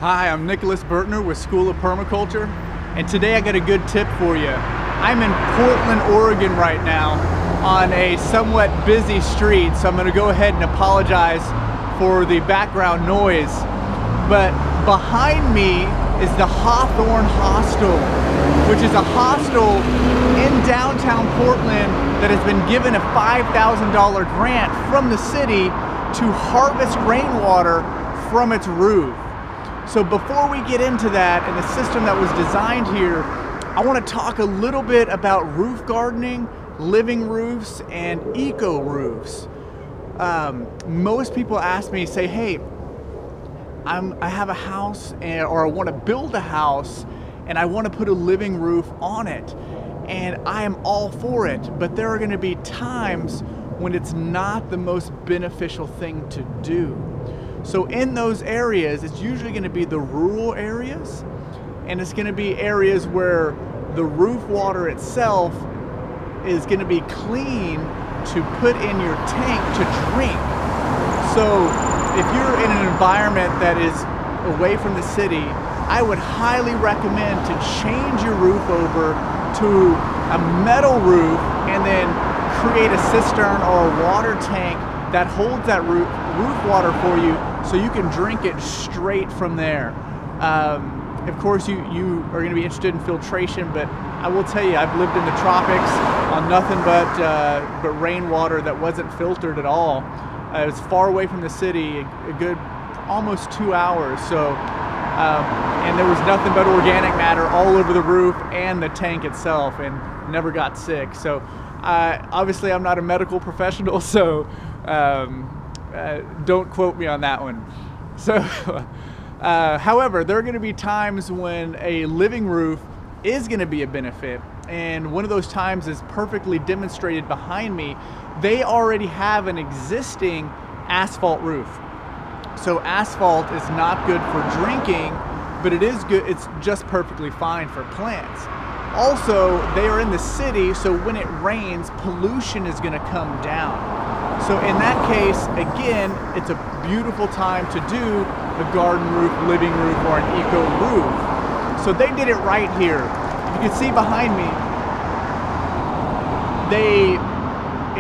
Hi, I'm Nicholas Burtner with School of Permaculture, and today I got a good tip for you. I'm in Portland, Oregon right now on a somewhat busy street, so I'm going to go ahead and apologize for the background noise. But behind me is the Hawthorne Hostel, which is a hostel in downtown Portland that has been given a $5,000 grant from the city to harvest rainwater from its roof. So before we get into that and the system that was designed here, I want to talk a little bit about roof gardening, living roofs, and eco roofs. Most people ask me, say, hey, I have a house or I want to build a house and I want to put a living roof on it. And I am all for it, but there are going to be times when it's not the most beneficial thing to do. So in those areas, it's usually going to be the rural areas, and it's going to be areas where the roof water itself is going to be clean to put in your tank to drink. So if you're in an environment that is away from the city, I would highly recommend to change your roof over to a metal roof and then create a cistern or a water tank that holds that roof water for you so you can drink it straight from there. Of course, you are going to be interested in filtration, but I will tell you, I've lived in the tropics on nothing but rainwater that wasn't filtered at all. It was far away from the city, a good almost 2 hours. So, and there was nothing but organic matter all over the roof and the tank itself, and never got sick. So, obviously, I'm not a medical professional, so don't quote me on that one. So, however, there are going to be times when a living roof is going to be a benefit, and one of those times is perfectly demonstrated behind me. They already have an existing asphalt roof. So asphalt is not good for drinking, but it is good. It's just perfectly fine for plants. Also, they are in the city, so when it rains, pollution is going to come down. So in that case, again, it's a beautiful time to do a garden roof, living roof, or an eco roof. So they did it right here. You can see behind me,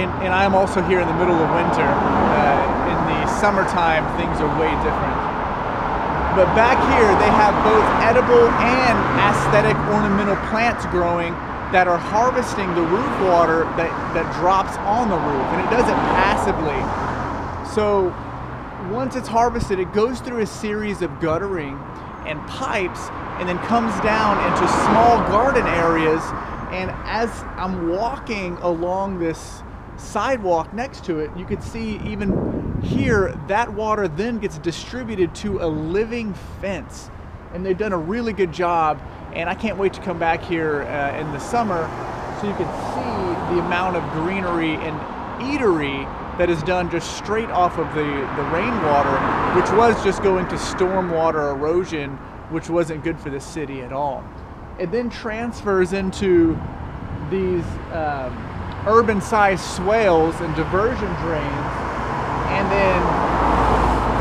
and I'm also here in the middle of winter. In the summertime, things are way different. But back here, they have both edible and aesthetic ornamental plants growing that are harvesting the roof water that drops on the roof, and it does it passively. So once it's harvested, it goes through a series of guttering and pipes and then comes down into small garden areas. And as I'm walking along this sidewalk next to it, you can see even here that water then gets distributed to a living fence, and they've done a really good job. And I can't wait to come back here in the summer so you can see the amount of greenery and eatery that is done just straight off of the rainwater, which was just going to stormwater erosion, which wasn't good for the city at all. It then transfers into these urban-sized swales and diversion drains, and then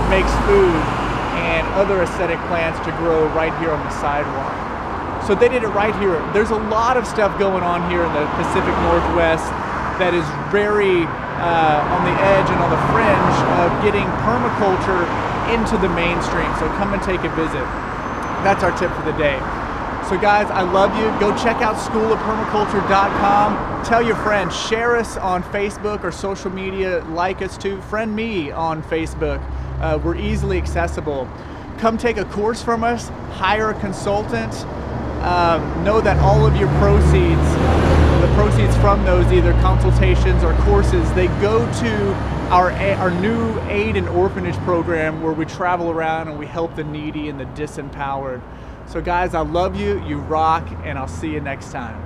makes food and other aesthetic plants to grow right here on the sidewalk. So they did it right here. There's a lot of stuff going on here in the Pacific Northwest that is very on the edge and on the fringe of getting permaculture into the mainstream. So come and take a visit. That's our tip for the day. So guys, I love you. Go check out schoolofpermaculture.com. Tell your friends, share us on Facebook or social media, like us too. Friend me on Facebook. We're easily accessible. Come take a course from us, hire a consultant. Know that all of your proceeds, the proceeds from those either consultations or courses, they go to our new aid and orphanage program where we travel around and we help the needy and the disempowered. So guys, I love you, you rock, and I'll see you next time.